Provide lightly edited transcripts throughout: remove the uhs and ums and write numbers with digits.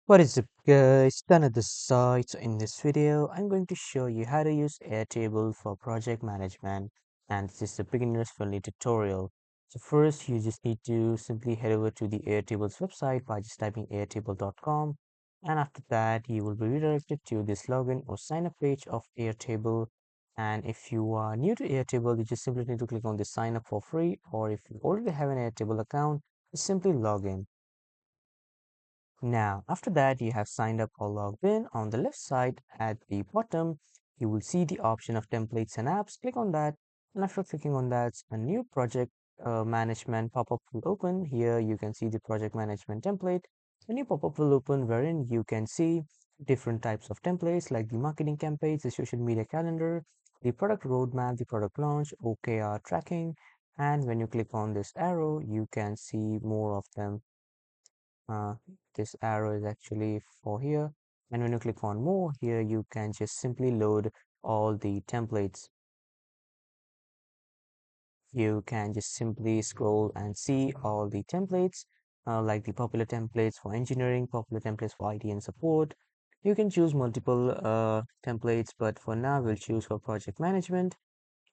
What is up guys, done at the site. So in this video, I'm going to show you how to use Airtable for project management, and this is a beginner's friendly tutorial. So first, you just need to simply head over to the Airtable's website by just typing airtable.com, and after that, you will be redirected to this login or sign up page of Airtable. And if you are new to Airtable, you just simply need to click on the sign up for free, or if you already have an Airtable account, just simply log in. Now, after that, you have signed up or logged in. On the left side at the bottom, you will see the option of templates and apps. Click on that. And after clicking on that, a new project management pop-up will open. Here, you can see the project management template. A new pop-up will open wherein you can see different types of templates like the marketing campaigns, the social media calendar, the product roadmap, the product launch, OKR tracking. And when you click on this arrow, you can see more of them. uh, this arrow is actually for here, and when you click on more here, you can just simply load all the templates. You can just simply scroll and see all the templates, like the popular templates for engineering, popular templates for IT and support. You can choose multiple templates, but for now we'll choose for project management.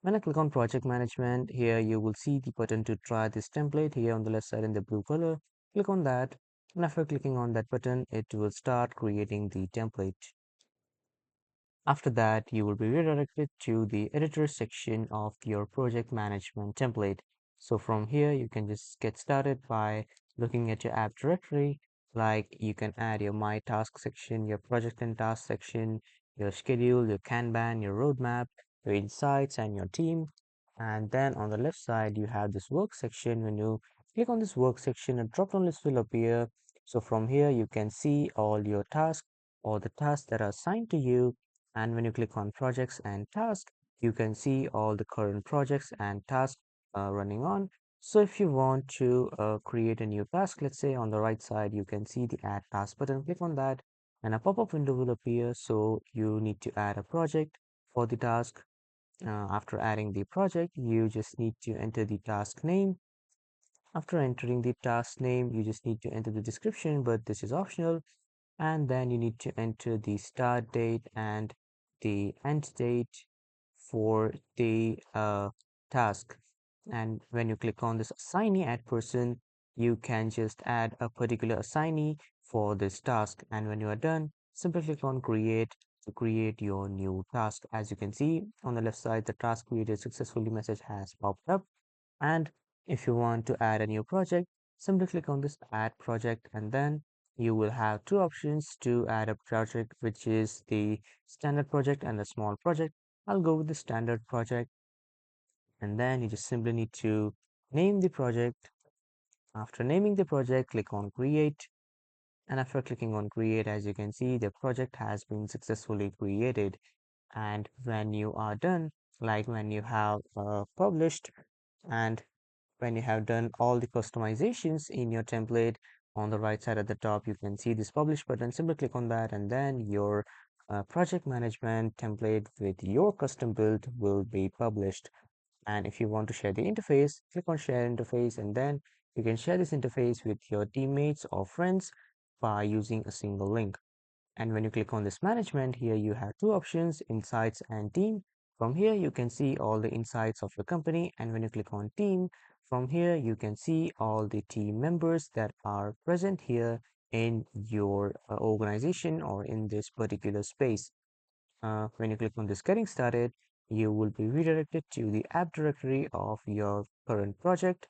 When I click on project management, here you will see the button to try this template here on the left side in the blue color. Click on that, and after clicking on that button, it will start creating the template. After that, you will be redirected to the editor section of your project management template. So from here, you can just get started by looking at your app directory. Like you can add your My Task section, your project and task section, your schedule, your Kanban, your roadmap, your insights, and your team. And then on the left side, you have this work section. When you click on this work section, a drop-down list will appear. So from here, you can see all your tasks or the tasks that are assigned to you, and when you click on projects and tasks, you can see all the current projects and tasks running on. So if you want to create a new task, let's say on the right side, you can see the add task button. Click on that and a pop-up window will appear. So you need to add a project for the task. After adding the project, you just need to enter the task name. After entering the task name, you just need to enter the description, but this is optional. And then you need to enter the start date and the end date for the task. And when you click on this assignee add person, you can just add a particular assignee for this task. And when you are done, simply click on create to create your new task. As you can see on the left side, the task created successfully message has popped up. And if you want to add a new project, simply click on this add project, and then you will have two options to add a project, which is the standard project and the small project. I'll go with the standard project, and then you just simply need to name the project. After naming the project, click on create, and after clicking on create, as you can see, the project has been successfully created. And when you are done, like when you have published and when you have done all the customizations in your template, on the right side at the top you can see this publish button. Simply click on that, and then your project management template with your custom build will be published. And if you want to share the interface, click on share interface, and then you can share this interface with your teammates or friends by using a single link. And when you click on this management, here you have two options, insights and team. From here, you can see all the insights of your company. And when you click on team, from here, you can see all the team members that are present here in your organization or in this particular space. When you click on this getting started, you will be redirected to the app directory of your current project.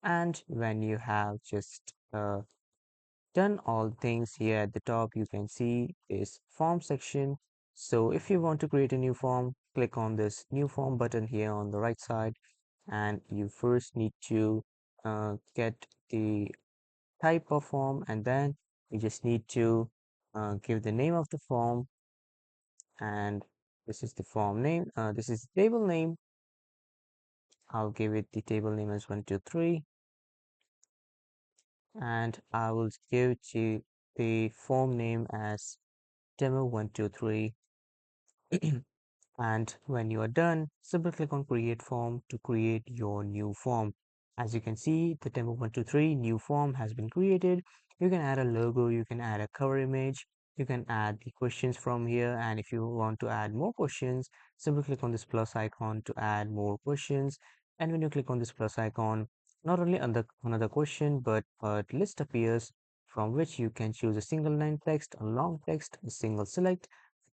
And when you have just done all things, here at the top you can see this form section. So if you want to create a new form, click on this new form button here on the right side, and you first need to get the type of form, and then you just need to give the name of the form. And this is the form name, this is the table name. I'll give it the table name as 123, and I will give to the form name as demo 123. And when you are done, simply click on create form to create your new form. As you can see, the demo 123 new form has been created. You can add a logo, you can add a cover image, you can add the questions from here. And if you want to add more questions, simply click on this plus icon to add more questions. And when you click on this plus icon, not only another question, but a list appears from which you can choose a single line text, a long text, a single select,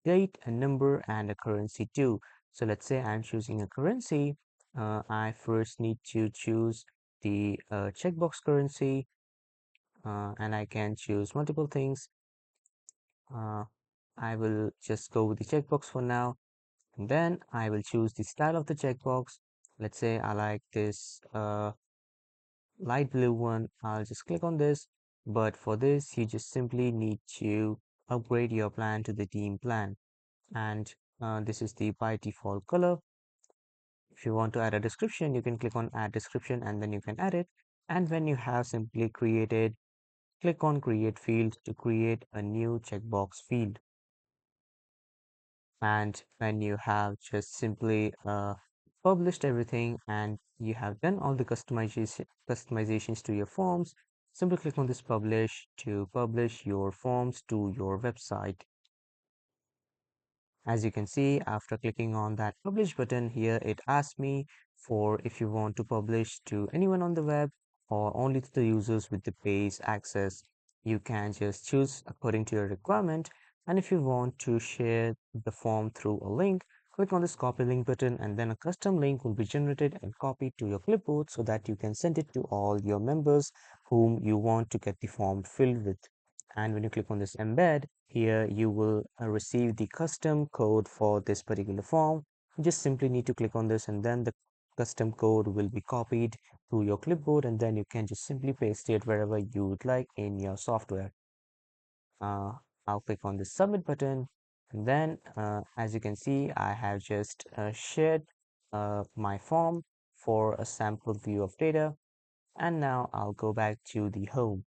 date, a number, and a currency too. So let's say I'm choosing a currency. I first need to choose the checkbox currency, and I can choose multiple things. Uh, I will just go with the checkbox for now, and then I will choose the style of the checkbox. Let's say I like this light blue one. I'll just click on this. But for this, you just simply need to upgrade your plan to the theme plan. And this is the by default color. If you want to add a description, you can click on add description and then you can add it. And when you have simply created, click on create field to create a new checkbox field. And when you have just simply published everything and you have done all the customizations to your forms, simply click on this publish to publish your forms to your website. As you can see, after clicking on that publish button here, it asks me for if you want to publish to anyone on the web or only to the users with the page access. You can just choose according to your requirement. And if you want to share the form through a link, click on this copy link button and then a custom link will be generated and copied to your clipboard so that you can send it to all your members whom you want to get the form filled with. And when you click on this embed, here you will receive the custom code for this particular form. You just simply need to click on this and then the custom code will be copied to your clipboard and then you can just simply paste it wherever you would like in your software. Uh, I'll click on the submit button and then as you can see, I have just shared my form for a sample view of data. And now I'll go back to the home.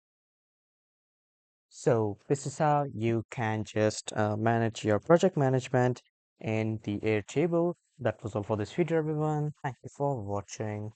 So this is how you can just manage your project management in the Airtable. That was all for this video, everyone. Thank you for watching.